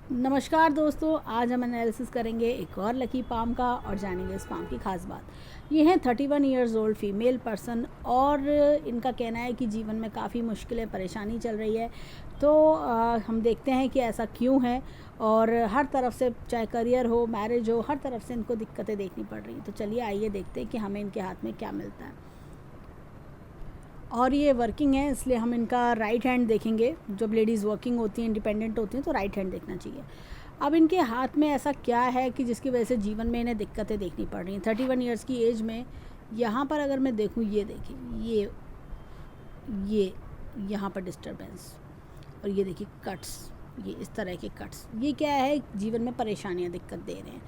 नमस्कार दोस्तों, आज हम एनालिसिस करेंगे एक और लकी पाम का और जानेंगे इस पाम की खास बात। ये हैं 31 ईयर्स ओल्ड फीमेल पर्सन और इनका कहना है कि जीवन में काफ़ी मुश्किलें परेशानी चल रही है। तो हम देखते हैं कि ऐसा क्यों है और हर तरफ से, चाहे करियर हो, मैरिज हो, हर तरफ से इनको दिक्कतें देखनी पड़ रही हैं। तो चलिए आइए देखते हैं कि हमें इनके हाथ में क्या मिलता है। और ये वर्किंग है, इसलिए हम इनका राइट हैंड देखेंगे। जब लेडीज़ वर्किंग होती हैं, इंडिपेंडेंट होती हैं, तो राइट हैंड देखना चाहिए। अब इनके हाथ में ऐसा क्या है कि जिसकी वजह से जीवन में इन्हें दिक्कतें देखनी पड़ रही हैं 31 ईयर्स की एज में। यहाँ पर अगर मैं देखूँ, ये देखिए, ये यहाँ पर डिस्टर्बेंस, और ये देखिए कट्स, ये इस तरह के कट्स, ये क्या है, जीवन में परेशानियाँ दिक्कत दे रहे हैं।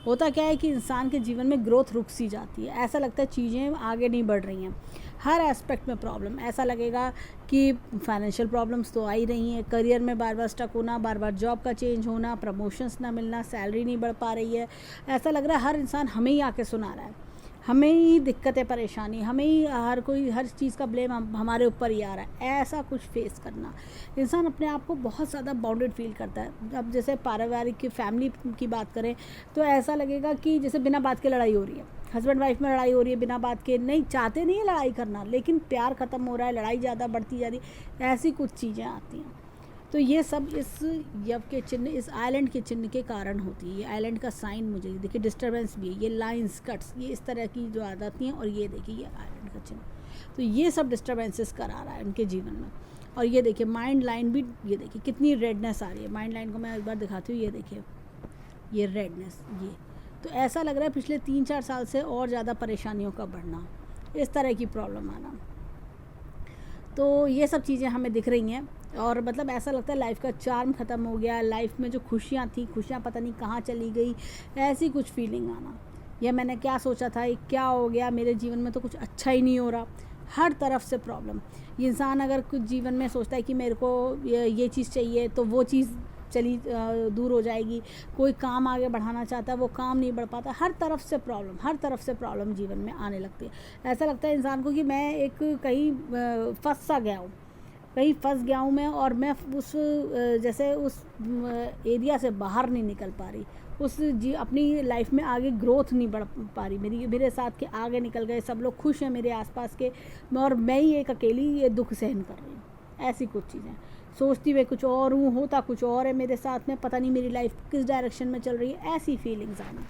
होता क्या है कि इंसान के जीवन में ग्रोथ रुक सी जाती है, ऐसा लगता है चीज़ें आगे नहीं बढ़ रही हैं, हर एस्पेक्ट में प्रॉब्लम। ऐसा लगेगा कि फाइनेंशियल प्रॉब्लम्स तो आ ही रही हैं, करियर में बार बार स्टक होना, बार बार जॉब का चेंज होना, प्रमोशंस ना मिलना, सैलरी नहीं बढ़ पा रही है। ऐसा लग रहा है हर इंसान हमें ही आके सुना रहा है, हमें ही दिक्कतें परेशानी, हमें ही हर कोई हर चीज़ का ब्लेम हमारे ऊपर ही आ रहा है। ऐसा कुछ फेस करना, इंसान अपने आप को बहुत ज़्यादा बाउंडेड फील करता है। अब जैसे पारिवारिक की फैमिली की बात करें तो ऐसा लगेगा कि जैसे बिना बात के लड़ाई हो रही है, हस्बैंड वाइफ में लड़ाई हो रही है बिना बात के। नहीं चाहते नहीं है लड़ाई करना, लेकिन प्यार ख़त्म हो रहा है, लड़ाई ज़्यादा बढ़ती जा रही है, ऐसी कुछ चीज़ें आती हैं। तो ये सब इस यव के चिन्ह, इस आइलैंड के चिन्ह के कारण होती है। ये आइलैंड का साइन, मुझे देखिए डिस्टर्बेंस भी है, ये लाइंस, कट्स, ये इस तरह की जो आ जाती हैं, और ये देखिए ये आइलैंड का चिन्ह। तो ये सब डिस्टर्बेंसेस करा रहा है उनके जीवन में। और ये देखिए माइंड लाइन भी, ये देखिए कितनी रेडनेस आ रही है। माइंड लाइन को मैं एक बार दिखाती हूँ, ये देखिए ये रेडनेस, ये तो ऐसा लग रहा है पिछले 3-4 साल से और ज़्यादा परेशानियों का बढ़ना, इस तरह की प्रॉब्लम आना। तो ये सब चीज़ें हमें दिख रही हैं और मतलब ऐसा लगता है लाइफ का चार्म ख़त्म हो गया, लाइफ में जो खुशियाँ थी, खुशियाँ पता नहीं कहाँ चली गई, ऐसी कुछ फीलिंग आना। या मैंने क्या सोचा था, ये क्या हो गया, मेरे जीवन में तो कुछ अच्छा ही नहीं हो रहा, हर तरफ से प्रॉब्लम। ये इंसान अगर कुछ जीवन में सोचता है कि मेरे को ये चीज़ चाहिए, तो वो चीज़ चली दूर हो जाएगी। कोई काम आगे बढ़ाना चाहता है, वो काम नहीं बढ़ पाता, हर तरफ से प्रॉब्लम, हर तरफ से प्रॉब्लम जीवन में आने लगती है। ऐसा लगता है इंसान को कि मैं एक कहीं फंस सा गया हूँ, कहीं फंस गया हूँ मैं, और मैं उस जैसे उस एरिया से बाहर नहीं निकल पा रही, अपनी लाइफ में आगे ग्रोथ नहीं बढ़ पा रही। मेरे साथ के आगे निकल गए, सब लोग खुश हैं मेरे आसपास के, और मैं ही एक अकेली ये दुख सहन कर रही हूँ। ऐसी कुछ चीज़ें सोचती हुए कुछ और हूँ, होता कुछ और है मेरे साथ में, पता नहीं मेरी लाइफ किस डायरेक्शन में चल रही है, ऐसी फीलिंग्स आना।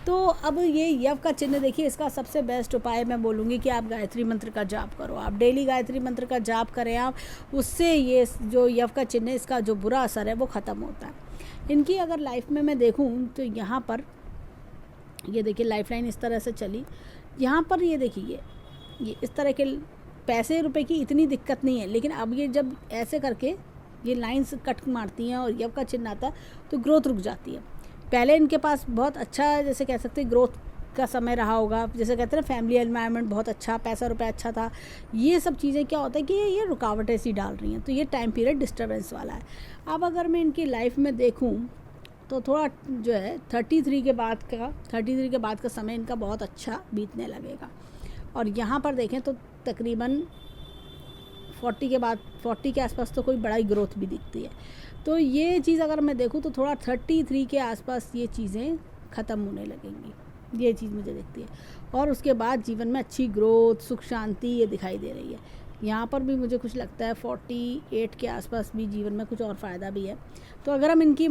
तो अब ये यव का चिन्ह देखिए, इसका सबसे बेस्ट उपाय मैं बोलूँगी कि आप गायत्री मंत्र का जाप करो। आप डेली गायत्री मंत्र का जाप करें आप, उससे ये जो यव का चिन्ह है, इसका जो बुरा असर है वो ख़त्म होता है। इनकी अगर लाइफ में मैं देखूँ तो यहाँ पर ये देखिए लाइफ लाइन इस तरह से चली, यहाँ पर ये देखिए ये इस तरह के पैसे रुपए की इतनी दिक्कत नहीं है, लेकिन अब ये जब ऐसे करके ये लाइंस कट मारती हैं और यव का चिन्ह आता है तो ग्रोथ रुक जाती है। पहले इनके पास बहुत अच्छा, जैसे कह सकते हैं ग्रोथ का समय रहा होगा, जैसे कहते हैं फैमिली एनवायरनमेंट बहुत अच्छा, पैसा रुपया अच्छा था। ये सब चीज़ें क्या होता है कि ये रुकावटें सी डाल रही हैं, तो ये टाइम पीरियड डिस्टर्बेंस वाला है। अब अगर मैं इनकी लाइफ में देखूँ तो थोड़ा जो है 33 के बाद का समय इनका बहुत अच्छा बीतने लगेगा। और यहाँ पर देखें तो तकरीबन 40 के आसपास तो कोई बड़ा ही ग्रोथ भी दिखती है। तो ये चीज़ अगर मैं देखूँ तो थोड़ा 33 के आसपास ये चीज़ें ख़त्म होने लगेंगी, ये चीज़ मुझे दिखती है। और उसके बाद जीवन में अच्छी ग्रोथ, सुख शांति ये दिखाई दे रही है। यहाँ पर भी मुझे कुछ लगता है 48 के आसपास भी जीवन में कुछ और फ़ायदा भी है। तो अगर हम इनकी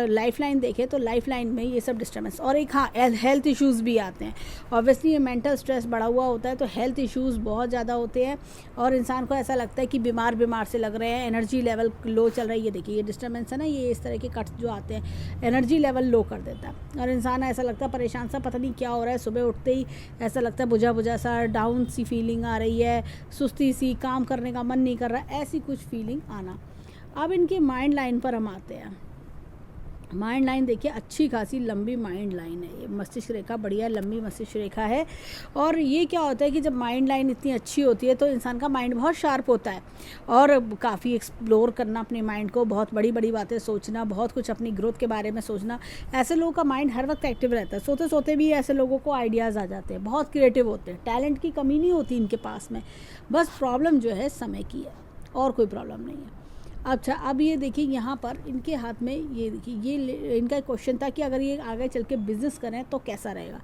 लाइफ लाइन देखें तो लाइफ लाइन में ये सब डिस्टर्बेंस, और एक हाँ हेल्थ इश्यूज़ भी आते हैं। ऑब्वियसली ये मेंटल स्ट्रेस बढ़ा हुआ होता है, तो हेल्थ इश्यूज़ बहुत ज़्यादा होते हैं और इंसान को ऐसा लगता है कि बीमार से लग रहे हैं, एनर्जी लेवल लो चल रही है। ये देखिए ये डिस्टर्बेंस है ना, ये इस तरह के कट्स जो आते हैं एनर्जी लेवल लो कर देता है, और इंसान ऐसा लगता है परेशान सा, पता नहीं क्या हो रहा है। सुबह उठते ही ऐसा लगता है बुझा सा, डाउन सी फीलिंग आ रही है, सुस्ती सी, काम करने का मन नहीं कर रहा, ऐसी कुछ फीलिंग आना। अब इनकी माइंड लाइन पर हम आते हैं। माइंड लाइन देखिए अच्छी खासी लंबी माइंड लाइन है, ये मस्तिष्क रेखा बढ़िया लंबी मस्तिष्क रेखा है। और ये क्या होता है कि जब माइंड लाइन इतनी अच्छी होती है तो इंसान का माइंड बहुत शार्प होता है, और काफ़ी एक्सप्लोर करना अपने माइंड को, बहुत बड़ी बड़ी बातें सोचना, बहुत कुछ अपनी ग्रोथ के बारे में सोचना। ऐसे लोगों का माइंड हर वक्त एक्टिव रहता है, सोते सोते भी ऐसे लोगों को आइडियाज़ आ जाते हैं, बहुत क्रिएटिव होते हैं, टैलेंट की कमी नहीं होती इनके पास में। बस प्रॉब्लम जो है समय की है, और कोई प्रॉब्लम नहीं है। अच्छा, अब ये देखिए यहाँ पर इनके हाथ में ये देखिए, ये इनका क्वेश्चन था कि अगर ये आगे चल के बिज़नेस करें तो कैसा रहेगा।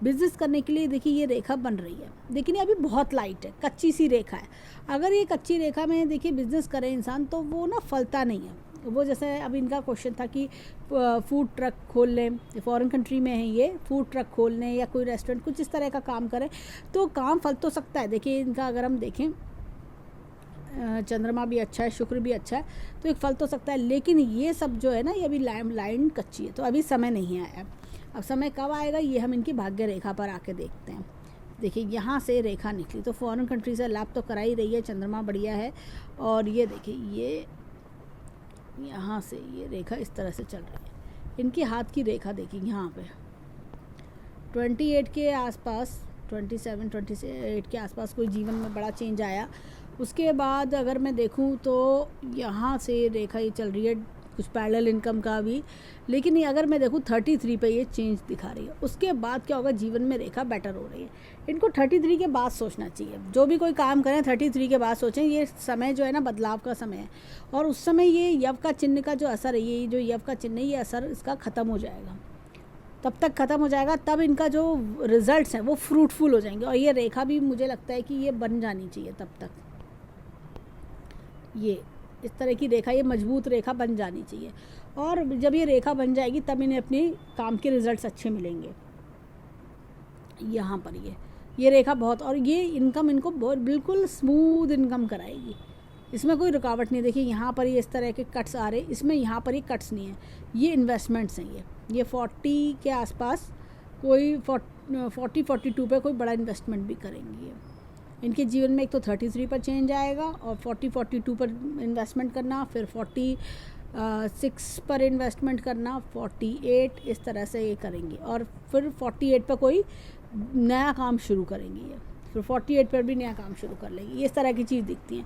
बिज़नेस करने के लिए देखिए ये रेखा बन रही है, लेकिन ये अभी बहुत लाइट है, कच्ची सी रेखा है। अगर ये कच्ची रेखा में देखिए बिज़नेस करे इंसान तो वो ना फलता नहीं है। वो जैसे अब इनका क्वेश्चन था कि फूड ट्रक खोल लें, फॉरेन कंट्री में है ये, फूड ट्रक खोल लें या कोई रेस्टोरेंट, कुछ इस तरह का काम करें तो काम फल तो सकता है। देखिए इनका अगर हम देखें, चंद्रमा भी अच्छा है, शुक्र भी अच्छा है, तो एक फल तो सकता है। लेकिन ये सब जो है ना, ये अभी लाइन कच्ची है, तो अभी समय नहीं आया। अब समय कब आएगा ये हम इनकी भाग्य रेखा पर आके देखते हैं। देखिए यहाँ से रेखा निकली तो फॉरेन कंट्री से लाभ तो करा ही रही है, चंद्रमा बढ़िया है। और ये देखिए ये यहाँ से ये रेखा इस तरह से चल रही है। इनकी हाथ की रेखा देखिए यहाँ पे 28 के आसपास, 27 के आसपास कोई जीवन में बड़ा चेंज आया। उसके बाद अगर मैं देखूं तो यहाँ से रेखा ये चल रही है कुछ पैरेलल इनकम का भी, लेकिन ये अगर मैं देखूं 33 पे ये चेंज दिखा रही है। उसके बाद क्या होगा, जीवन में रेखा बेटर हो रही है। इनको 33 के बाद सोचना चाहिए, जो भी कोई काम करें 33 के बाद सोचें। ये समय जो है ना बदलाव का समय है, और उस समय ये यव का चिन्ह का जो असर है, ये जो यव का चिन्ह है ये असर इसका ख़त्म हो जाएगा। तब तक ख़त्म हो जाएगा, तब इनका जो रिजल्ट्स हैं वो फ्रूटफुल हो जाएंगे। और ये रेखा भी मुझे लगता है कि ये बन जानी चाहिए तब तक, ये इस तरह की रेखा, ये मजबूत रेखा बन जानी चाहिए। और जब ये रेखा बन जाएगी तब इन्हें अपने काम के रिजल्ट्स अच्छे मिलेंगे। यहाँ पर ये रेखा बहुत, और ये इनकम इनको बहुत बिल्कुल स्मूथ इनकम कराएगी, इसमें कोई रुकावट नहीं। देखिए यहाँ पर ये इस तरह के कट्स आ रहे, इसमें यहाँ पर ये कट्स नहीं है, ये इन्वेस्टमेंट्स हैं। ये 40 के आसपास कोई 40-42 पे कोई बड़ा इन्वेस्टमेंट भी करेंगी ये। इनके जीवन में एक तो 33 पर चेंज आएगा, और 40-42 पर इन्वेस्टमेंट करना, फिर 46 पर इन्वेस्टमेंट करना, 48 इस तरह से ये करेंगी, और फिर 48 पर कोई नया काम शुरू करेंगी ये, फिर 48 पर भी नया काम शुरू कर लेंगी। इस तरह की चीज़ दिखती है।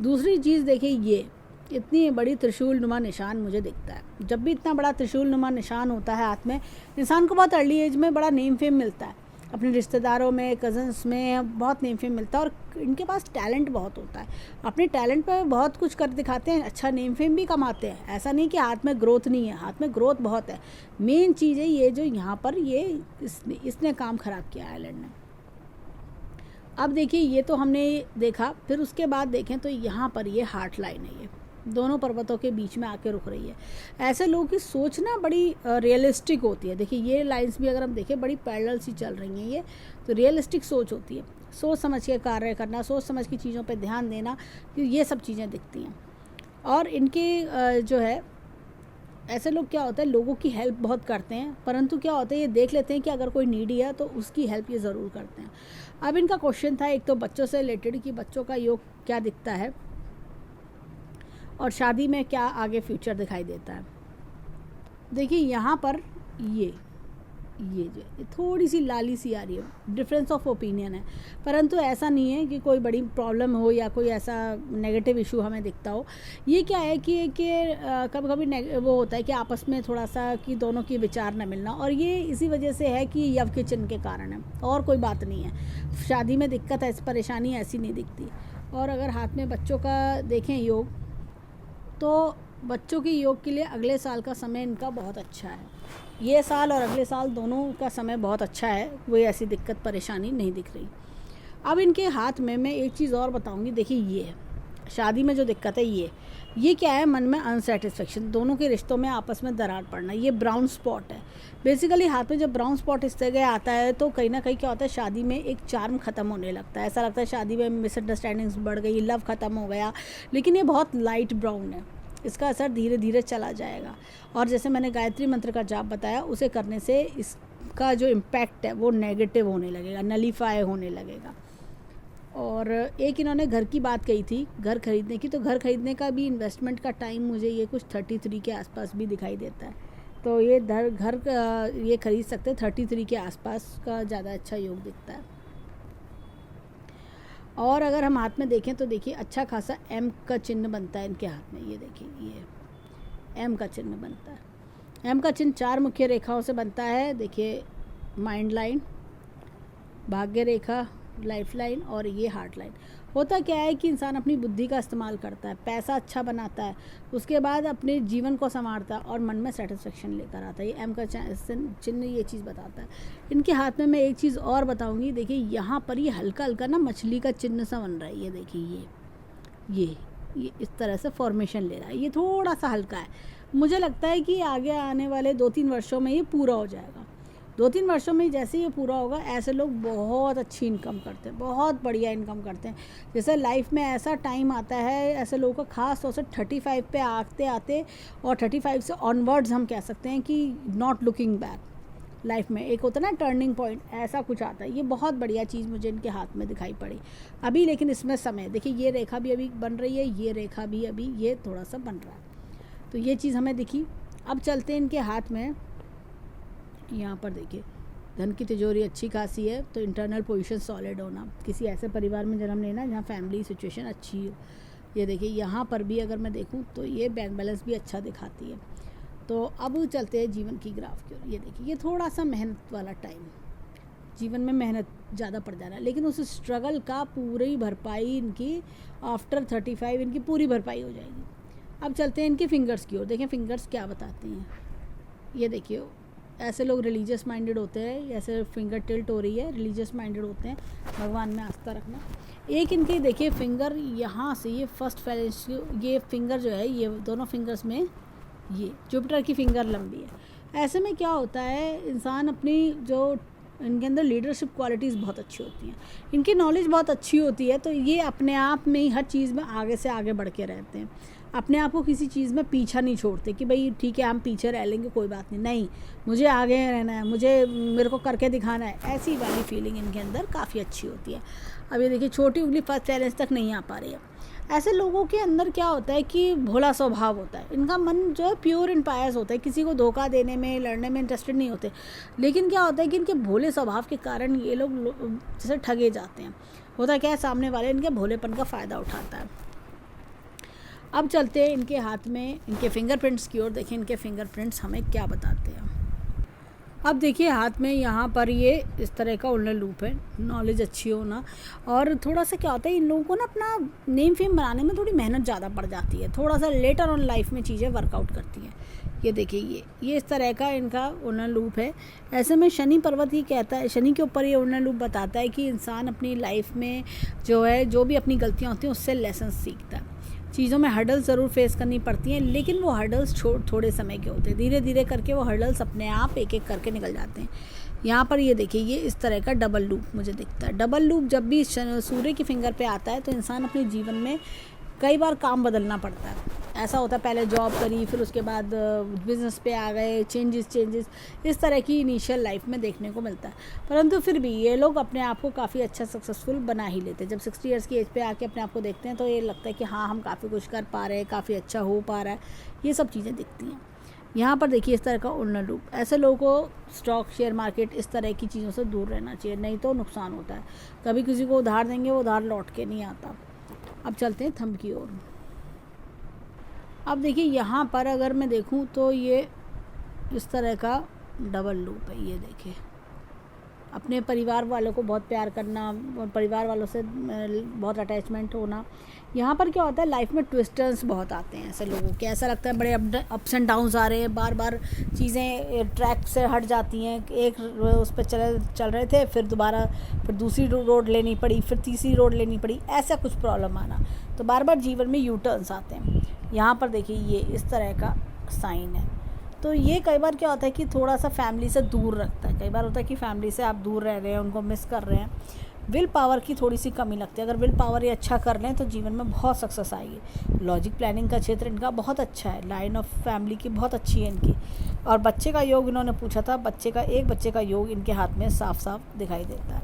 दूसरी चीज़ देखिए, ये इतनी बड़ी त्रिशूल नुमा निशान मुझे दिखता है। जब भी इतना बड़ा त्रिशूल नुमा निशान होता है हाथ में, इंसान को बहुत अर्ली एज में बड़ा नेम फेम मिलता है, अपने रिश्तेदारों में, कज़न्स में बहुत नेम फेम मिलता है। और इनके पास टैलेंट बहुत होता है, अपने टैलेंट पर बहुत कुछ कर दिखाते हैं, अच्छा नेम फेम भी कमाते हैं। ऐसा नहीं कि हाथ में ग्रोथ नहीं है, हाथ में ग्रोथ बहुत है। मेन चीज़ है ये जो यहाँ पर ये इसने काम ख़राब किया आयरलैंड ने। अब देखिए ये तो हमने देखा, फिर उसके बाद देखें तो यहाँ पर ये हार्ट लाइन है, ये दोनों पर्वतों के बीच में आके रुक रही है। ऐसे लोगों की सोच ना बड़ी रियलिस्टिक होती है। देखिए ये लाइंस भी अगर हम देखें बड़ी पैरेलल सी चल रही हैं, ये तो रियलिस्टिक सोच होती है। सोच समझ के कार्य करना, सोच समझ की चीज़ों पे ध्यान देना, ये सब चीज़ें दिखती हैं। और इनके जो है ऐसे लोग क्या होता है, लोगों की हेल्प बहुत करते हैं, परंतु क्या होता है ये देख लेते हैं कि अगर कोई नीडी है तो उसकी हेल्प ये ज़रूर करते हैं। अब इनका क्वेश्चन था एक तो बच्चों से रिलेटेड कि बच्चों का योग क्या दिखता है, और शादी में क्या आगे फ्यूचर दिखाई देता है। देखिए यहाँ पर ये जो थोड़ी सी लाली सी आ रही है, डिफरेंस ऑफ ओपिनियन है, परंतु ऐसा नहीं है कि कोई बड़ी प्रॉब्लम हो या कोई ऐसा नेगेटिव इशू हमें दिखता हो। ये क्या है कि कभी कभी वो होता है कि आपस में थोड़ा सा कि दोनों की विचार न मिलना, और ये इसी वजह से है कि यव के चिन्ह के कारण है, और कोई बात नहीं है। शादी में दिक्कत है, परेशानी ऐसी नहीं दिखती। और अगर हाथ में बच्चों का देखें योग, तो बच्चों के योग के लिए अगले साल का समय इनका बहुत अच्छा है। ये साल और अगले साल दोनों का समय बहुत अच्छा है, कोई ऐसी दिक्कत परेशानी नहीं दिख रही। अब इनके हाथ में मैं एक चीज़ और बताऊंगी। देखिए ये शादी में जो दिक्कत है, ये क्या है, मन में अनसेटिस्फेक्शन, दोनों के रिश्तों में आपस में दरार पड़ना, ये ब्राउन स्पॉट है। बेसिकली हाथ में जब ब्राउन स्पॉट इस तरह आता है तो कहीं ना कहीं क्या होता है, शादी में एक चार्म ख़त्म होने लगता है। ऐसा लगता है शादी में मिसअंडरस्टैंडिंग्स बढ़ गई, लव ख़त्म हो गया। लेकिन ये बहुत लाइट ब्राउन है, इसका असर धीरे धीरे चला जाएगा। और जैसे मैंने गायत्री मंत्र का जाप बताया, उसे करने से इसका जो इम्पैक्ट है वो नेगेटिव होने लगेगा, नलीफाई होने लगेगा। और एक इन्होंने घर की बात कही थी, घर खरीदने की, तो घर खरीदने का भी इन्वेस्टमेंट का टाइम मुझे ये कुछ 33 के आसपास भी दिखाई देता है। तो ये घर ये खरीद सकते हैं, 33 के आसपास का ज़्यादा अच्छा योग दिखता है। और अगर हम हाथ में देखें तो देखिए अच्छा खासा एम का चिन्ह बनता है इनके हाथ में। ये देखिए ये एम का चिन्ह बनता है। एम का चिन्ह 4 मुख्य रेखाओं से बनता है। देखिए माइंड लाइन, भाग्य रेखा, लाइफ लाइन और ये हार्ट लाइन। होता क्या है कि इंसान अपनी बुद्धि का इस्तेमाल करता है, पैसा अच्छा बनाता है, उसके बाद अपने जीवन को संवारता है और मन में सेटिस्फेक्शन लेकर आता है। ये एम का चिन्ह ये चीज़ बताता है। इनके हाथ में मैं एक चीज़ और बताऊंगी, देखिए यहाँ पर ये हल्का हल्का ना मछली का चिन्ह सा बन रहा है। ये देखिए ये इस तरह से फॉर्मेशन ले रहा है। ये थोड़ा सा हल्का है, मुझे लगता है कि आगे आने वाले 2-3 वर्षों में ये पूरा हो जाएगा। 2-3 वर्षों में जैसे ये पूरा होगा, ऐसे लोग बहुत अच्छी इनकम करते हैं, बहुत बढ़िया इनकम करते हैं। जैसे लाइफ में ऐसा टाइम आता है ऐसे लोगों का, ख़ास तौर से 35 पे आते आते और 35 से ऑनवर्ड्स हम कह सकते हैं कि नॉट लुकिंग बैक, लाइफ में एक होता है ना टर्निंग पॉइंट, ऐसा कुछ आता है। ये बहुत बढ़िया चीज़ मुझे इनके हाथ में दिखाई पड़ी अभी। लेकिन इसमें समय देखिए, ये रेखा भी अभी बन रही है, ये रेखा भी अभी ये थोड़ा सा बन रहा है, तो ये चीज़ हमें दिखी। अब चलते हैं इनके हाथ में, यहाँ पर देखिए धन की तिजोरी अच्छी खासी है, तो इंटरनल पोजीशन सॉलिड होना, किसी ऐसे परिवार में जन्म लेना जहाँ फैमिली सिचुएशन अच्छी हो। ये देखिए यहाँ पर भी अगर मैं देखूँ तो ये बैंक बैलेंस भी अच्छा दिखाती है। तो अब चलते हैं जीवन की ग्राफ की ओर। ये देखिए ये थोड़ा सा मेहनत वाला टाइम, जीवन में मेहनत ज़्यादा पड़ जा रहा है, लेकिन उस स्ट्रगल का पूरी भरपाई इनकी आफ्टर 35 इनकी पूरी भरपाई हो जाएगी। अब चलते हैं इनके फिंगर्स की ओर, देखें फिंगर्स क्या बताते हैं। ये देखिए ऐसे लोग रिलीजियस माइंडेड होते हैं, ऐसे फिंगर टिल्ट हो रही है, रिलीजियस माइंडेड होते हैं, भगवान में आस्था रखना। एक इनके देखिए फिंगर यहाँ से ये फर्स्ट फैलेंस, ये फिंगर जो है ये दोनों फिंगर्स में ये जुपिटर की फिंगर लंबी है। ऐसे में क्या होता है, इंसान अपनी जो इनके अंदर लीडरशिप क्वालिटीज़ बहुत अच्छी होती हैं, इनकी नॉलेज बहुत अच्छी होती है, तो ये अपने आप में ही हर चीज़ में आगे से आगे बढ़ के रहते हैं, अपने आप को किसी चीज़ में पीछा नहीं छोड़ते कि भाई ठीक है हम पीछे रह लेंगे कोई बात नहीं मुझे आगे रहना है, मेरे को करके दिखाना है, ऐसी वाली फीलिंग इनके अंदर काफ़ी अच्छी होती है। अब ये देखिए छोटी उंगली फर्स्ट बैलेंस तक नहीं आ पा रही है। ऐसे लोगों के अंदर क्या होता है कि भोला स्वभाव होता है, इनका मन जो है प्योर एंड पायस होता है, किसी को धोखा देने में लड़ने में इंटरेस्टेड नहीं होते। लेकिन क्या होता है कि इनके भोले स्वभाव के कारण ये लोग जैसे ठगे जाते हैं। होता क्या है, सामने वाले इनके भोलेपन का फ़ायदा उठाता है। अब चलते हैं इनके हाथ में, इनके फिंगरप्रिंट्स की ओर। देखें इनके फिंगरप्रिंट्स हमें क्या बताते हैं। अब देखिए हाथ में यहाँ पर ये इस तरह का उल्लू लूप है, नॉलेज अच्छी होना, और थोड़ा सा क्या होता है इन लोगों को ना अपना नेम फेम बनाने में थोड़ी मेहनत ज़्यादा पड़ जाती है, थोड़ा सा लेटर ऑन लाइफ में चीज़ें वर्कआउट करती हैं। ये देखिए ये इस तरह का इनका उल्लू लूप है। ऐसे में शनि पर्वत ही कहता है, शनि के ऊपर ये उल्लू लूप बताता है कि इंसान अपनी लाइफ में जो भी अपनी गलतियाँ होती हैं उससे लेसन सीखता है। चीज़ों में हर्डल्स ज़रूर फेस करनी पड़ती हैं, लेकिन वो हर्डल्स थोड़े समय के होते हैं, धीरे धीरे करके वो हर्डल्स अपने आप एक एक करके निकल जाते हैं। यहाँ पर ये देखिए ये इस तरह का डबल लूप मुझे दिखता है। डबल लूप जब भी सूर्य की फिंगर पे आता है तो इंसान अपने जीवन में कई बार काम बदलना पड़ता है। ऐसा होता है पहले जॉब करी, फिर उसके बाद बिज़नेस पे आ गए, चेंजेस इस तरह की इनिशियल लाइफ में देखने को मिलता है। परंतु फिर भी ये लोग अपने आप को काफ़ी अच्छा सक्सेसफुल बना ही लेते हैं। जब 60 ईयर्स की एज पे आके अपने आप को देखते हैं तो ये लगता है कि हाँ हम काफ़ी कुछ कर पा रहे हैं, काफ़ी अच्छा हो पा रहा है, ये सब चीज़ें दिखती हैं। यहाँ पर देखिए इस तरह का उल्लू लूप। ऐसे लोगों को स्टॉक शेयर मार्केट इस तरह की चीज़ों से दूर रहना चाहिए, नहीं तो नुकसान होता है। कभी किसी को उधार देंगे वो उधार लौट के नहीं आता। अब चलते हैं थंब की ओर। अब देखिए यहाँ पर अगर मैं देखूँ तो ये इस तरह का डबल लूप है। ये देखिए अपने परिवार वालों को बहुत प्यार करना और परिवार वालों से बहुत अटैचमेंट होना। यहाँ पर क्या होता है लाइफ में ट्विस्टर्स बहुत आते हैं ऐसे लोगों के, ऐसा लगता है बड़े अप्स एंड डाउन्स आ रहे हैं, बार बार चीज़ें ट्रैक से हट जाती हैं। एक उस पर चल रहे थे, फिर दोबारा फिर दूसरी रोड लेनी पड़ी, फिर तीसरी रोड लेनी पड़ी, ऐसा कुछ प्रॉब्लम आना, तो बार बार जीवन में यू टर्न्स आते हैं। यहाँ पर देखिए ये इस तरह का साइन है। तो ये कई बार क्या होता है कि थोड़ा सा फैमिली से दूर रखता है। कई बार होता है कि फैमिली से आप दूर रह रहे हैं, उनको मिस कर रहे हैं, विल पावर की थोड़ी सी कमी लगती है। अगर विल पावर ये अच्छा कर लें तो जीवन में बहुत सक्सेस आएगी। लॉजिक प्लानिंग का क्षेत्र इनका बहुत अच्छा है, लाइन ऑफ फैमिली की बहुत अच्छी है इनकी। और बच्चे का योग इन्होंने पूछा था, एक बच्चे का योग इनके हाथ में साफ साफ दिखाई देता है।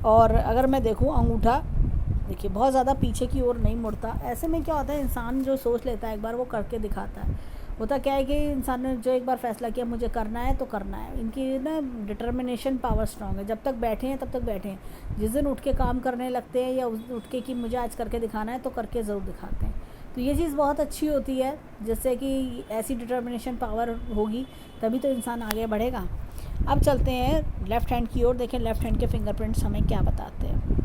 और अगर मैं देखूँ अंगूठा देखिए बहुत ज़्यादा पीछे की ओर नहीं मुड़ता। ऐसे में क्या होता है इंसान जो सोच लेता है एक बार वो करके दिखाता है। होता क्या है कि इंसान ने जो एक बार फैसला किया मुझे करना है तो करना है। इनकी ना डिटर्मिनेशन पावर स्ट्रांग है, जब तक बैठे हैं तब तक बैठे हैं। जिस दिन उठ के काम करने लगते हैं या उठ के कि मुझे आज करके दिखाना है तो करके ज़रूर दिखाते हैं। तो ये चीज़ बहुत अच्छी होती है, जिससे कि ऐसी डिटर्मिनेशन पावर होगी तभी तो इंसान आगे बढ़ेगा। अब चलते हैं लेफ़्ट हैंड की ओर। देखें लेफ़्ट हैंड के फिंगरप्रिंट्स हमें क्या बताते हैं।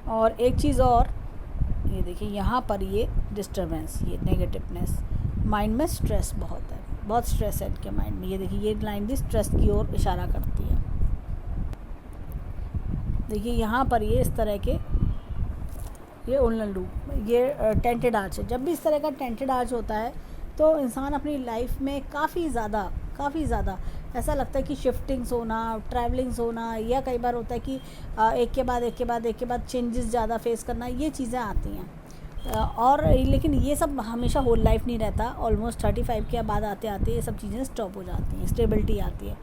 और एक चीज़ और, ये देखिए यहाँ पर ये डिस्टर्बेंस, ये नेगेटिवनेस, माइंड में स्ट्रेस बहुत है, बहुत स्ट्रेस है इनके माइंड में। ये देखिए ये लाइन भी स्ट्रेस की ओर इशारा करती है। देखिए यहाँ पर ये इस तरह के ये उल्लन लूप, ये टेंटेड आर्च है। जब भी इस तरह का टेंटेड आर्च होता है तो इंसान अपनी लाइफ में काफ़ी ज़्यादा ऐसा लगता है कि शिफ्टिंग्स होना, ट्रैवलिंग्स होना, या कई बार होता है कि एक के बाद चेंजेस ज़्यादा फेस करना, ये चीज़ें आती हैं। और लेकिन ये सब हमेशा होल लाइफ नहीं रहता। ऑलमोस्ट 35 के बाद आते आते ये सब चीज़ें स्टॉप हो जाती हैं, स्टेबिलिटी आती है।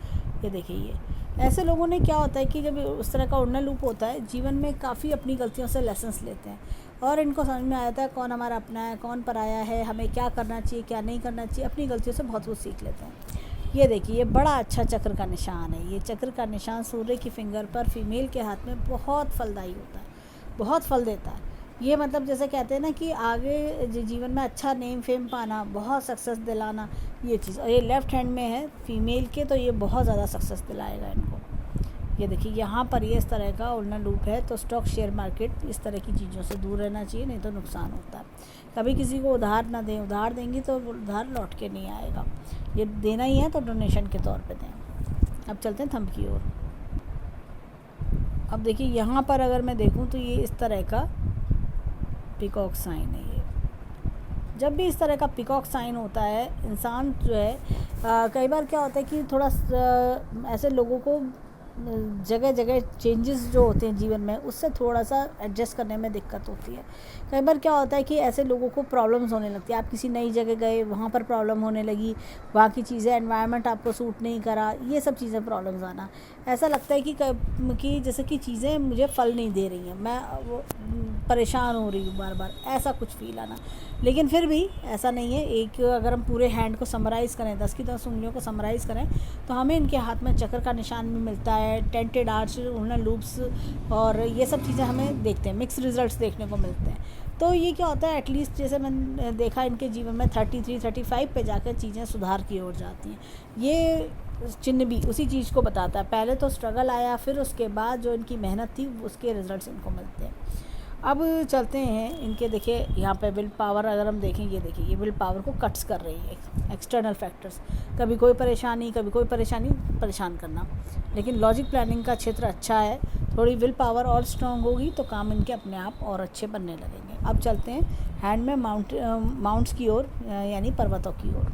ये देखिए ये ऐसे लोगों ने क्या होता है कि जब उस तरह का उड़ना लूप होता है, जीवन में काफ़ी अपनी गलतियों से लेसन्स लेते हैं और इनको समझ में आता है कौन हमारा अपना है, कौन पराया है, हमें क्या करना चाहिए, क्या नहीं करना चाहिए। अपनी गलतियों से बहुत कुछ सीख लेते हैं। ये देखिए ये बड़ा अच्छा चक्र का निशान है। ये चक्र का निशान सूर्य की फिंगर पर फीमेल के हाथ में बहुत फलदायी होता है, बहुत फल देता है। ये मतलब जैसे कहते हैं ना कि आगे जीवन में अच्छा नेम फेम पाना, बहुत सक्सेस दिलाना, ये चीज़। और ये लेफ़्ट हैंड में है फीमेल के, तो ये बहुत ज़्यादा सक्सेस दिलाएगा इनको। ये देखिए यहाँ पर ये इस तरह का उड़ना लूप है। तो स्टॉक शेयर मार्केट इस तरह की चीज़ों से दूर रहना चाहिए, नहीं तो नुकसान होता है। कभी किसी को उधार ना दें, उधार देंगी तो उधार लौट के नहीं आएगा। ये देना ही है तो डोनेशन के तौर पे दें। अब चलते हैं थंब की ओर। अब देखिए यहाँ पर अगर मैं देखूँ तो ये इस तरह का पीकॉक साइन है। ये जब भी इस तरह का पीकॉक साइन होता है, इंसान जो है कई बार क्या होता है कि थोड़ा ऐसे लोगों को जगह जगह चेंजेस जो होते हैं जीवन में, उससे थोड़ा सा एडजस्ट करने में दिक्कत होती है। कई बार क्या होता है कि ऐसे लोगों को प्रॉब्लम्स होने लगती है। आप किसी नई जगह गए, वहाँ पर प्रॉब्लम होने लगी, वहाँ की चीज़ें, एनवायरनमेंट आपको सूट नहीं करा, ये सब चीज़ें प्रॉब्लम्स आना। ऐसा लगता है कि जैसे कि चीज़ें मुझे फल नहीं दे रही हैं, मैं वो परेशान हो रही हूँ बार बार, ऐसा कुछ फील आना। लेकिन फिर भी ऐसा नहीं है। एक अगर हम पूरे हैंड को समराइज़ करें, 10 की 10 उंगलियों को समराइज़ करें, तो हमें इनके हाथ में चक्र का निशान भी मिलता है, टेंटेड आर्च, उड़ना लूप्स, और ये सब चीज़ें हमें देखते हैं, मिक्स रिजल्ट्स देखने को मिलते हैं। तो ये क्या होता है, एटलीस्ट जैसे मैंने देखा इनके जीवन में 33 35 पे जाकर चीज़ें सुधार की ओर जाती हैं। ये चिन्ह भी उसी चीज़ को बताता है। पहले तो स्ट्रगल आया, फिर उसके बाद जो इनकी मेहनत थी उसके रिजल्ट्स इनको मिलते हैं। अब चलते हैं इनके, देखिए यहाँ पे विल पावर अगर हम देखें, ये देखिए ये विल पावर को कट्स कर रही है एक्सटर्नल फैक्टर्स। कभी कोई परेशानी, कभी कोई परेशानी, परेशान करना। लेकिन लॉजिक प्लानिंग का क्षेत्र अच्छा है। थोड़ी विल पावर और स्ट्रांग होगी तो काम इनके अपने आप और अच्छे बनने लगेंगे। अब चलते हैं हैंड में माउंट्स की ओर, यानी पर्वतों की ओर।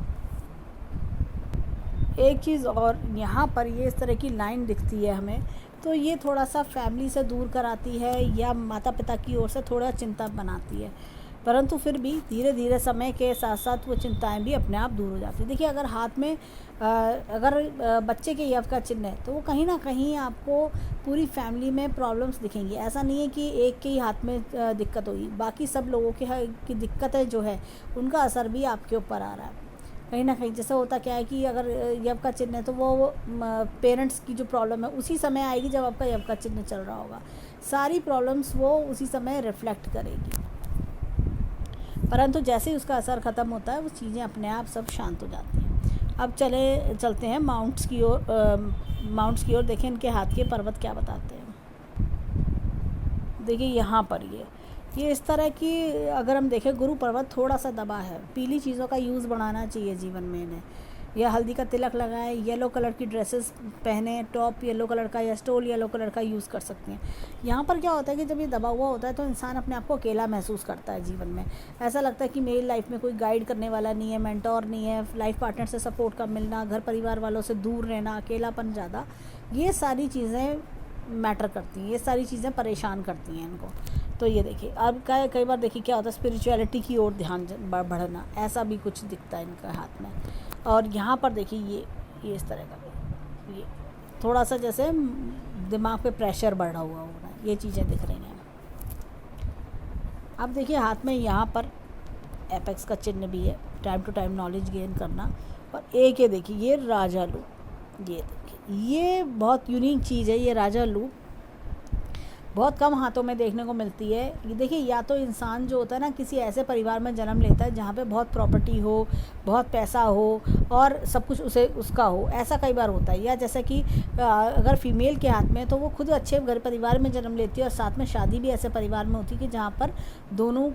एक चीज़ और, यहाँ पर ये इस तरह की लाइन दिखती है हमें, तो ये थोड़ा सा फैमिली से दूर कराती है या माता पिता की ओर से थोड़ा चिंता बनाती है। परंतु फिर भी धीरे धीरे समय के साथ साथ वो चिंताएं भी अपने आप दूर हो जाती हैं। देखिए अगर हाथ में अगर बच्चे के यव का चिन्ह है, तो वो कहीं ना कहीं आपको पूरी फैमिली में प्रॉब्लम्स दिखेंगी। ऐसा नहीं है कि एक के ही हाथ में दिक्कत होगी, बाकी सब लोगों की दिक्कतें जो है उनका असर भी आपके ऊपर आ रहा है कहीं ना कहीं। जैसे होता क्या है कि अगर यव का चिन्ह है तो वो पेरेंट्स की जो प्रॉब्लम है उसी समय आएगी जब आपका यव का चिन्ह चल रहा होगा। सारी प्रॉब्लम्स वो उसी समय रिफ्लेक्ट करेगी। परंतु जैसे ही उसका असर ख़त्म होता है, वो चीज़ें अपने आप सब शांत हो जाती हैं। अब चलते हैं माउंट्स की ओर। देखें इनके हाथ के पर्वत क्या बताते हैं। देखिए यहाँ पर ये इस तरह की, अगर हम देखें गुरु पर्वत थोड़ा सा दबा है। पीली चीज़ों का यूज़ बढ़ाना चाहिए जीवन में इन्हें, या हल्दी का तिलक लगाएं, येलो कलर की ड्रेसेस पहने, टॉप येलो कलर का या स्टोल येलो कलर का यूज़ कर सकते हैं। यहाँ पर क्या होता है कि जब ये दबा हुआ होता है तो इंसान अपने आप को अकेला महसूस करता है जीवन में। ऐसा लगता है कि मेरी लाइफ में कोई गाइड करने वाला नहीं है, मेंटोर नहीं है, लाइफ पार्टनर से सपोर्ट का मिलना, घर परिवार वालों से दूर रहना, अकेलापन ज़्यादा, ये सारी चीज़ें मैटर करती हैं, ये सारी चीज़ें परेशान करती हैं इनको। तो ये देखिए अब कई बार देखिए क्या होता है, स्पिरिचुअलिटी की ओर ध्यान बढ़ना, ऐसा भी कुछ दिखता है इनके हाथ में। और यहाँ पर देखिए ये इस तरह का, ये थोड़ा सा जैसे दिमाग पे प्रेशर बढ़ा हुआ होगा, ये चीज़ें दिख रही हैं। अब देखिए हाथ में यहाँ पर एपेक्स का चिन्ह भी है, time to time knowledge gain करना। और एक ये देखिए ये राजा लूप, ये देखिए ये बहुत यूनिक चीज़ है। ये राजा लूप बहुत कम हाथों में देखने को मिलती है। ये देखिए, या तो इंसान जो होता है ना किसी ऐसे परिवार में जन्म लेता है जहाँ पे बहुत प्रॉपर्टी हो, बहुत पैसा हो और सब कुछ उसे उसका हो, ऐसा कई बार होता है। या जैसे कि अगर फीमेल के हाथ में, तो वो खुद अच्छे घर परिवार में जन्म लेती है और साथ में शादी भी ऐसे परिवार में होती है कि जहाँ पर दोनों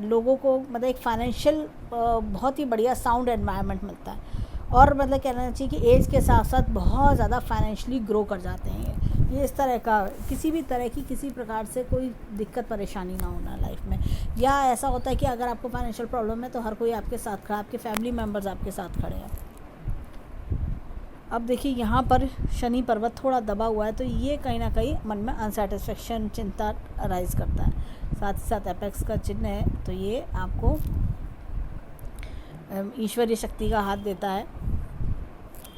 लोगों को मतलब एक फाइनेंशियल बहुत ही बढ़िया साउंड एनवायरनमेंट मिलता है। और मतलब कहना चाहिए कि एज के साथ साथ बहुत ज़्यादा फाइनेंशियली ग्रो कर जाते हैं। ये इस तरह का किसी भी तरह की किसी प्रकार से कोई दिक्कत परेशानी ना होना लाइफ में। या ऐसा होता है कि अगर आपको फाइनेंशियल प्रॉब्लम है तो हर कोई आपके साथ खड़ा, आपके फैमिली मेम्बर्स आपके साथ खड़े हैं। अब देखिए, यहाँ पर शनि पर्वत थोड़ा दबा हुआ है, तो ये कहीं ना कहीं मन में अनसेटिस्फेक्शन, चिंता राइज करता है। साथ ही साथ एपेक्स का चिन्ह है, तो ये आपको ईश्वरीय शक्ति का हाथ देता है।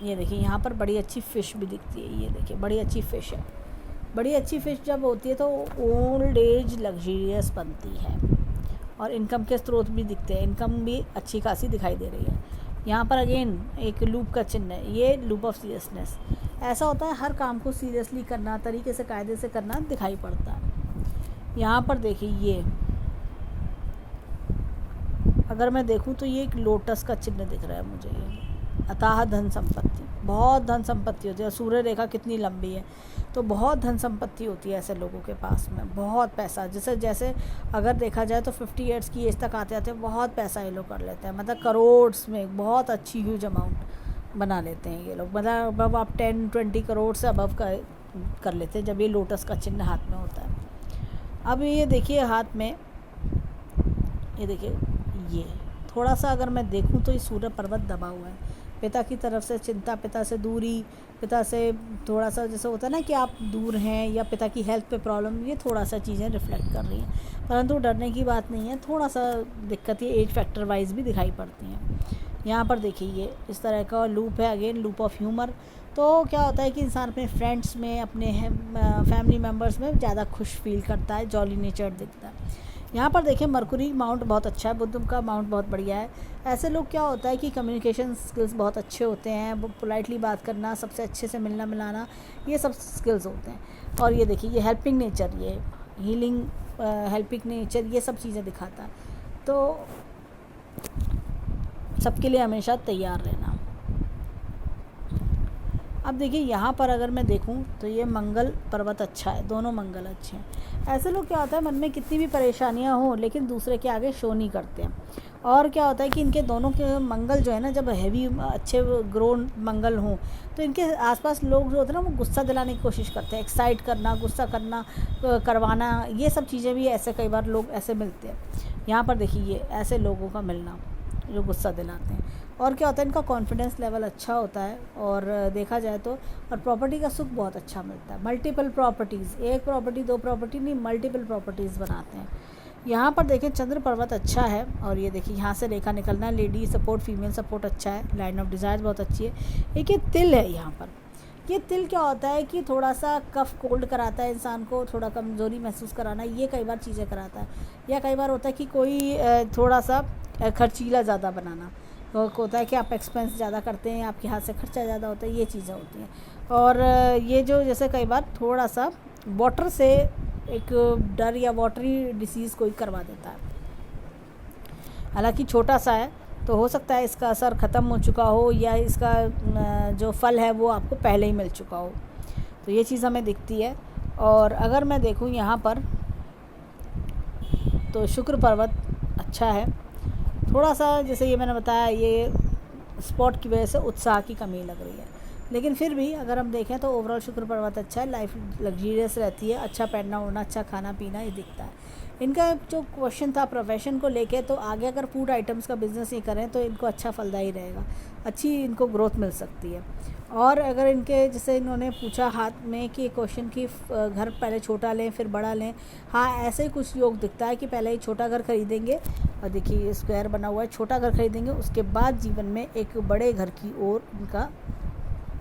ये देखिए, यहाँ पर बड़ी अच्छी फ़िश भी दिखती है। ये देखिए, बड़ी अच्छी फ़िश है। बड़ी अच्छी फ़िश जब होती है तो ओल्ड एज लग्जरियस बनती है और इनकम के स्रोत भी दिखते हैं। इनकम भी अच्छी खासी दिखाई दे रही है। यहाँ पर अगेन एक लूप का चिन्ह है, ये लूप ऑफ सीरियसनेस। ऐसा होता है हर काम को सीरियसली करना, तरीके से कायदे से करना दिखाई पड़ता है। यहाँ पर देखिए, ये अगर मैं देखूँ तो ये एक लोटस का चिन्ह दिख रहा है मुझे। ये अथाह धन संपत्ति, बहुत धन संपत्ति होती है। और सूर्य रेखा कितनी लंबी है, तो बहुत धन संपत्ति होती है ऐसे लोगों के पास में, बहुत पैसा। जैसे जैसे अगर देखा जाए तो 50 ईयर्स की एज तक आते आते बहुत पैसा ये लोग कर लेते हैं। मतलब करोड्स में बहुत अच्छी ह्यूज अमाउंट बना लेते हैं ये लोग। मतलब अब आप 10-20 करोड़ से अबव का कर लेते हैं जब ये लोटस का चिन्ह हाथ में होता है। अब ये देखिए हाथ में, ये देखिए, ये थोड़ा सा अगर मैं देखूं तो ये सूर्य पर्वत दबा हुआ है। पिता की तरफ से चिंता, पिता से दूरी, पिता से थोड़ा सा जैसे होता है ना कि आप दूर हैं, या पिता की हेल्थ पे प्रॉब्लम, ये थोड़ा सा चीज़ें रिफ्लेक्ट कर रही हैं। परंतु डरने की बात नहीं है, थोड़ा सा दिक्कत ये एज फैक्टर वाइज भी दिखाई पड़ती हैं। यहाँ पर देखिए, ये इस तरह का लूप है, अगेन लूप ऑफ ह्यूमर। तो क्या होता है कि इंसान अपने फ्रेंड्स में, अपने फैमिली मेम्बर्स में ज़्यादा खुश फील करता है, जॉली नेचर दिखता है। यहाँ पर देखिए, मरकुरी माउंट बहुत अच्छा है, बुध का माउंट बहुत बढ़िया है। ऐसे लोग क्या होता है कि कम्युनिकेशन स्किल्स बहुत अच्छे होते हैं, वो पोलाइटली बात करना, सबसे अच्छे से मिलना मिलाना, ये सब स्किल्स होते हैं। और ये देखिए, ये हेल्पिंग नेचर, ये हीलिंग, हेल्पिंग नेचर, ये सब चीज़ें दिखाता है। तो सबके लिए हमेशा तैयार रहना। अब देखिए, यहाँ पर अगर मैं देखूँ तो ये मंगल पर्वत अच्छा है, दोनों मंगल अच्छे हैं। ऐसे लोग क्या होता है, मन में कितनी भी परेशानियाँ हों लेकिन दूसरे के आगे शो नहीं करते हैं। और क्या होता है कि इनके दोनों के मंगल जो है ना, जब हैवी अच्छे ग्रोन मंगल हों तो इनके आसपास लोग जो होते हैं ना, वो गुस्सा दिलाने की कोशिश करते हैं, एक्साइट करना, गुस्सा करना, करवाना, ये सब चीज़ें भी ऐसे कई बार लोग ऐसे मिलते हैं। यहाँ पर देखिए, ये ऐसे लोगों का मिलना जो गुस्सा दिलाते हैं। और क्या होता है, इनका कॉन्फिडेंस लेवल अच्छा होता है। और देखा जाए तो और प्रॉपर्टी का सुख बहुत अच्छा मिलता है। मल्टीपल प्रॉपर्टीज़, एक प्रॉपर्टी, दो प्रॉपर्टी नहीं, मल्टीपल प्रॉपर्टीज़ बनाते हैं। यहाँ पर देखें, चंद्र पर्वत अच्छा है। और ये देखिए, यहाँ से रेखा निकलना, लेडी सपोर्ट, फीमेल सपोर्ट अच्छा है, लाइन ऑफ डिज़ायर बहुत अच्छी है। एक ये तिल है यहाँ पर, ये तिल क्या होता है कि थोड़ा सा कफ कोल्ड कराता है इंसान को, थोड़ा कमज़ोरी महसूस कराना, ये कई बार चीज़ें कराता है। या कई बार होता है कि कोई थोड़ा सा खर्चीला ज़्यादा बनाना, तो होता है कि आप एक्सपेंस ज़्यादा करते हैं, आपके हाथ से खर्चा ज़्यादा होता है, ये चीज़ें होती हैं। और ये जो जैसे कई बार थोड़ा सा वाटर से एक डर या वाटरी डिसीज़ कोई करवा देता है। हालांकि छोटा सा है, तो हो सकता है इसका असर ख़त्म हो चुका हो, या इसका जो फल है वो आपको पहले ही मिल चुका हो। तो ये चीज़ हमें दिखती है। और अगर मैं देखूँ यहाँ पर तो शुक्र पर्वत अच्छा है। थोड़ा सा जैसे ये मैंने बताया, ये स्पॉट की वजह से उत्साह की कमी लग रही है, लेकिन फिर भी अगर हम देखें तो ओवरऑल शुक्र पर्वत अच्छा है। लाइफ लग्जरियस रहती है, अच्छा पहनना ओढ़ना, अच्छा खाना पीना, ये दिखता है। इनका जो क्वेश्चन था प्रोफेशन को लेके, तो आगे अगर फूड आइटम्स का बिज़नेस ही करें तो इनको अच्छा फलदायी रहेगा, अच्छी इनको ग्रोथ मिल सकती है। और अगर इनके जैसे इन्होंने पूछा हाथ में कि क्वेश्चन की घर पहले छोटा लें फिर बड़ा लें, हाँ ऐसे ही कुछ योग दिखता है कि पहले ही छोटा घर खरीदेंगे, और देखिए स्क्वायर बना हुआ है, छोटा घर खरीदेंगे, उसके बाद जीवन में एक बड़े घर की ओर इनका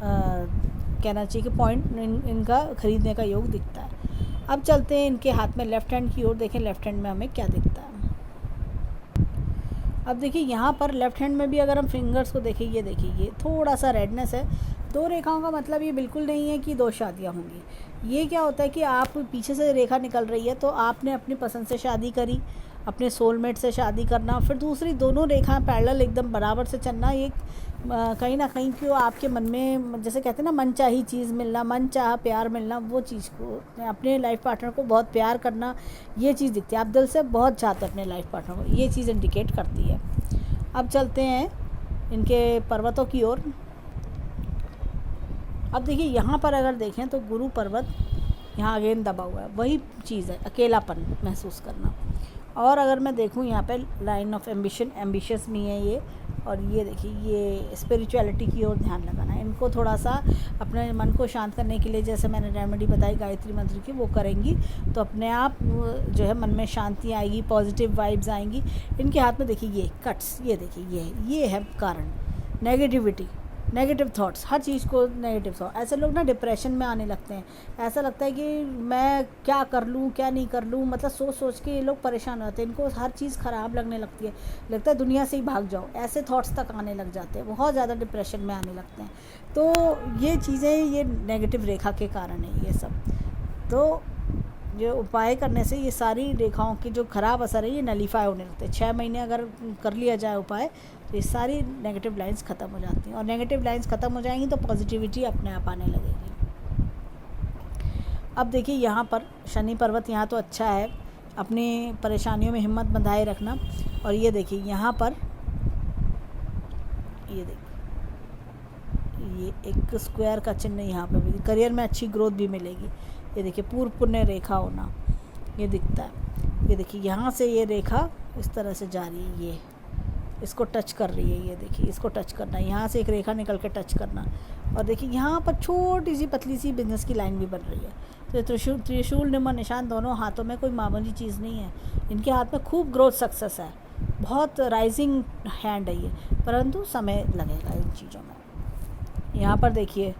कहना चाहिए कि पॉइंट इनका खरीदने का योग दिखता है। अब चलते हैं इनके हाथ में लेफ़्ट हैंड की ओर, देखें लेफ़्ट हैंड में हमें क्या दिखता है। अब देखिए यहाँ पर लेफ़्ट हैंड में भी अगर हम फिंगर्स को देखें, ये देखिए ये थोड़ा सा रेडनेस है, 2 रेखाओं का मतलब ये बिल्कुल नहीं है कि 2 शादियाँ होंगी। ये क्या होता है कि आप पीछे से रेखा निकल रही है तो आपने अपनी पसंद से शादी करी, अपने सोलमेट से शादी करना, फिर दूसरी दोनों रेखाएं पैरेलल एकदम बराबर से चलना, ये कहीं ना कहीं क्यों आपके मन में, जैसे कहते हैं ना, मनचाही चीज़ मिलना, मन चाहा प्यार मिलना, वो चीज़ को, अपने लाइफ पार्टनर को बहुत प्यार करना, ये चीज़ दिखती है। आप दिल से बहुत चाहते हैं अपने लाइफ पार्टनर को, ये चीज़ इंडिकेट करती है। अब चलते हैं इनके पर्वतों की ओर। अब देखिए यहाँ पर अगर देखें तो गुरु पर्वत यहाँ अगेन दबा हुआ है, वही चीज़ है, अकेलापन महसूस करना। और अगर मैं देखूँ यहाँ पे लाइन ऑफ एम्बिशन, एम्बिशियस भी है ये। और ये देखिए, ये स्पिरिचुअलिटी की ओर ध्यान लगाना है। इनको थोड़ा सा अपने मन को शांत करने के लिए, जैसे मैंने रेमेडी बताई गायत्री मंत्र की, वो करेंगी तो अपने आप जो है मन में शांति आएगी, पॉजिटिव वाइब्स आएंगी। इनके हाथ में देखिए ये कट्स, ये देखिए ये है कारण, नेगेटिविटी, नेगेटिव थॉट्स, हर चीज़ को नेगेटिव थॉट। ऐसे लोग ना डिप्रेशन में आने लगते हैं। ऐसा लगता है कि मैं क्या कर लूँ क्या नहीं कर लूँ, मतलब सोच सोच के ये लोग परेशान होते हैं। इनको हर चीज़ ख़राब लगने लगती है, लगता है दुनिया से ही भाग जाओ, ऐसे थॉट्स तक आने लग जाते हैं, बहुत ज़्यादा डिप्रेशन में आने लगते हैं। तो ये चीज़ें, ये नेगेटिव रेखा के कारण है ये सब। तो जो उपाय करने से ये सारी रेखाओं की जो ख़राब असर है ये नलीफाई होने लगते हैं। 6 महीने अगर कर लिया जाए उपाय तो ये सारी नेगेटिव लाइंस ख़त्म हो जाती हैं। और नेगेटिव लाइंस ख़त्म हो जाएंगी तो पॉजिटिविटी अपने आप आने लगेगी। अब देखिए यहाँ पर शनि पर्वत यहाँ तो अच्छा है, अपनी परेशानियों में हिम्मत बंधाए रखना। और ये देखिए यहाँ पर, ये देखिए ये एक स्क्वायर का चिन्ह यहाँ पर भी, करियर में अच्छी ग्रोथ भी मिलेगी। ये देखिए पूर्व पुण्य रेखा होना, ये दिखता है। ये देखिए यहाँ से ये रेखा इस तरह से जा रही है, ये इसको टच कर रही है। ये देखिए इसको टच करना, यहाँ से एक रेखा निकल के टच करना। और देखिए यहाँ पर छोटी सी पतली सी बिजनेस की लाइन भी बन रही है। तो त्रिशूल निम्न निशान दोनों हाथों में कोई मामूली चीज़ नहीं है। इनके हाथ में खूब ग्रोथ सक्सेस है, बहुत राइजिंग हैंड है ये, परंतु समय लगेगा इन चीज़ों में। यहाँ पर देखिए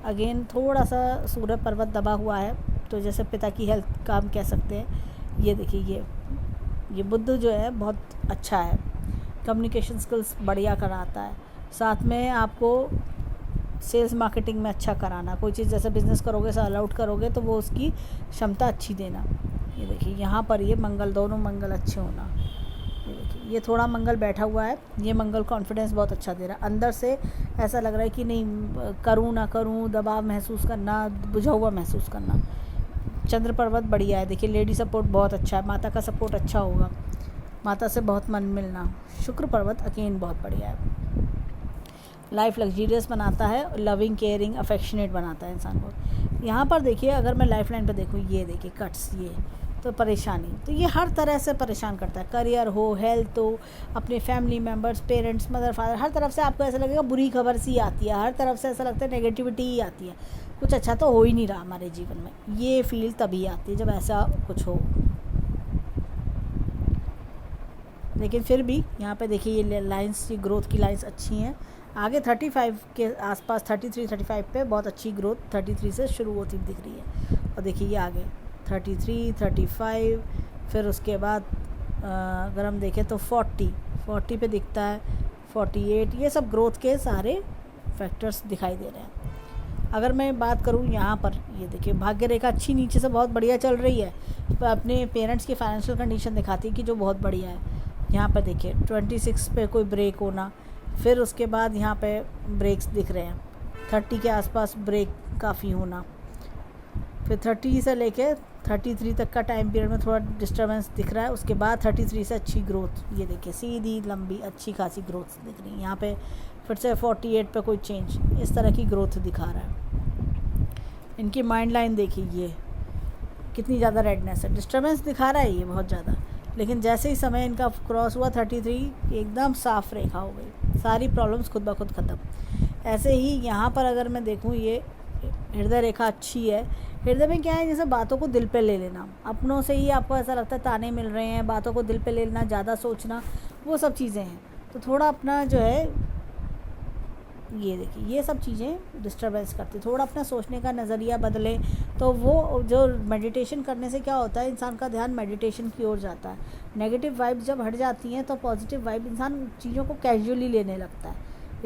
अगेन थोड़ा सा सूर्य पर्वत दबा हुआ है, तो जैसे पिता की हेल्थ का हम कह सकते हैं। ये देखिए ये बुध जो है बहुत अच्छा है, कम्युनिकेशन स्किल्स बढ़िया कराता है। साथ में आपको सेल्स मार्केटिंग में अच्छा कराना, कोई चीज़ जैसे बिज़नेस करोगे, सेल आउट करोगे तो वो उसकी क्षमता अच्छी देना। ये देखिए यहाँ पर ये मंगल, दोनों मंगल अच्छे होना। ये देखिए ये थोड़ा मंगल बैठा हुआ है, ये मंगल कॉन्फिडेंस बहुत अच्छा दे रहा है। अंदर से ऐसा लग रहा है कि नहीं करूँ ना करूँ, दबाव महसूस करना, बुझा हुआ महसूस करना। चंद्र पर्वत बढ़िया है, देखिए लेडी सपोर्ट बहुत अच्छा है, माता का सपोर्ट अच्छा होगा, माता से बहुत मन मिलना। शुक्र पर्वत अगेन बहुत बढ़िया है, लाइफ लग्जीरियस बनाता है, लविंग, केयरिंग, अफेक्शनेट बनाता है इंसान को। यहाँ पर देखिए अगर मैं लाइफ लाइन पर देखूँ, ये देखिए कट्स, ये तो परेशानी, तो ये हर तरह से परेशान करता है। करियर हो, हेल्थ हो, अपने family members, parents, mother father, हर तरफ से आपको ऐसा लगेगा बुरी खबर सी आती है, हर तरफ से ऐसा लगता है नेगेटिविटी ही आती है, कुछ अच्छा तो हो ही नहीं रहा हमारे जीवन में। ये फील तभी आती है जब ऐसा कुछ हो। लेकिन फिर भी यहाँ पे देखिए ये लाइंस, ये ग्रोथ की लाइंस अच्छी हैं। आगे 35 के आसपास, 33-35 पे बहुत अच्छी ग्रोथ 33 से शुरू होती दिख रही है। और देखिए ये आगे 33, 35, फिर उसके बाद अगर हम देखें तो 40 पे दिखता है, 48, ये सब ग्रोथ के सारे फैक्टर्स दिखाई दे रहे हैं। अगर मैं बात करूँ यहाँ पर, ये देखिए भाग्य रेखा अच्छी नीचे से बहुत बढ़िया चल रही है, तो अपने पेरेंट्स की फाइनेंशियल कंडीशन दिखाती है कि जो बहुत बढ़िया है। यहाँ पर देखिए 26 पे कोई ब्रेक होना, फिर उसके बाद यहाँ पे ब्रेक्स दिख रहे हैं, 30 के आसपास ब्रेक काफ़ी होना, फिर 30 से लेके 33 तक का टाइम पीरियड में थोड़ा डिस्टर्बेंस दिख रहा है। उसके बाद 33 से अच्छी ग्रोथ, ये देखिए सीधी लंबी अच्छी खासी ग्रोथ दिख रही है। यहाँ पे फिर से 48 पे कोई चेंज, इस तरह की ग्रोथ दिखा रहा है। इनकी माइंड लाइन देखिए ये कितनी ज़्यादा रेडनेस है, डिस्टर्बेंस दिखा रहा है ये बहुत ज़्यादा, लेकिन जैसे ही समय इनका क्रॉस हुआ 33, एकदम साफ रेखा हो गई, सारी प्रॉब्लम्स खुद ब खुद ख़त्म। ऐसे ही यहाँ पर अगर मैं देखूँ, ये हृदय रेखा अच्छी है। हृदय में क्या है, जैसे बातों को दिल पे ले लेना, अपनों से ही आपको ऐसा लगता है ताने मिल रहे हैं, बातों को दिल पे ले लेना, ज़्यादा सोचना, वो सब चीज़ें हैं। तो थोड़ा अपना जो है, ये देखिए ये सब चीज़ें डिस्टर्बेंस करती, थोड़ा अपना सोचने का नज़रिया बदलें तो वो जो मेडिटेशन करने से क्या होता है, इंसान का ध्यान मेडिटेशन की ओर जाता है। नेगेटिव वाइब्स जब हट जाती हैं तो पॉजिटिव वाइब, इंसान चीज़ों को कैजुअली लेने लगता है।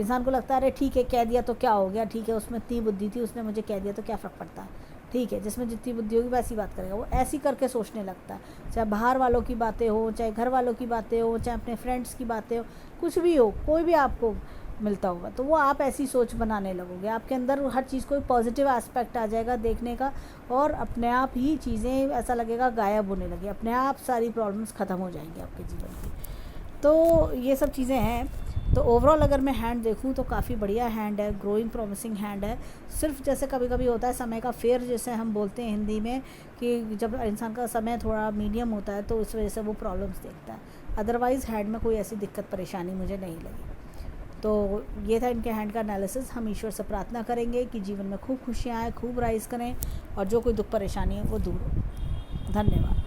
इंसान को लगता है अरे ठीक है कह दिया तो क्या हो गया, ठीक है उसमें इतनी बुद्धि थी, उसने मुझे कह दिया तो क्या फ़र्क पड़ता है, ठीक है जिसमें जितनी बुद्धि होगी वैसी बात करेगा, वो ऐसी करके सोचने लगता है। चाहे बाहर वालों की बातें हो, चाहे घर वालों की बातें हो, चाहे अपने फ्रेंड्स की बातें हो, कुछ भी हो, कोई भी आपको मिलता होगा तो वो आप ऐसी सोच बनाने लगोगे, आपके अंदर हर चीज़ को पॉजिटिव एस्पेक्ट आ जाएगा देखने का, और अपने आप ही चीज़ें ऐसा लगेगा गायब होने लगी, अपने आप सारी प्रॉब्लम्स ख़त्म हो जाएंगी आपके जीवन की। तो ये सब चीज़ें हैं। तो ओवरऑल अगर मैं हैंड देखूं तो काफ़ी बढ़िया हैंड है, ग्रोइंग प्रॉमिसिंग हैंड है। सिर्फ जैसे कभी कभी होता है समय का फेयर, जैसे हम बोलते हैं हिंदी में, कि जब इंसान का समय थोड़ा मीडियम होता है तो इस वजह से वो प्रॉब्लम्स देखता है, अदरवाइज़ हैंड में कोई ऐसी दिक्कत परेशानी मुझे नहीं लगी। तो ये था इनके हैंड का एनालिसिस। हम ईश्वर से प्रार्थना करेंगे कि जीवन में खूब खुशियाँ आए, खूब राइज करें, और जो कोई दुख परेशानी है वो दूर हो। धन्यवाद।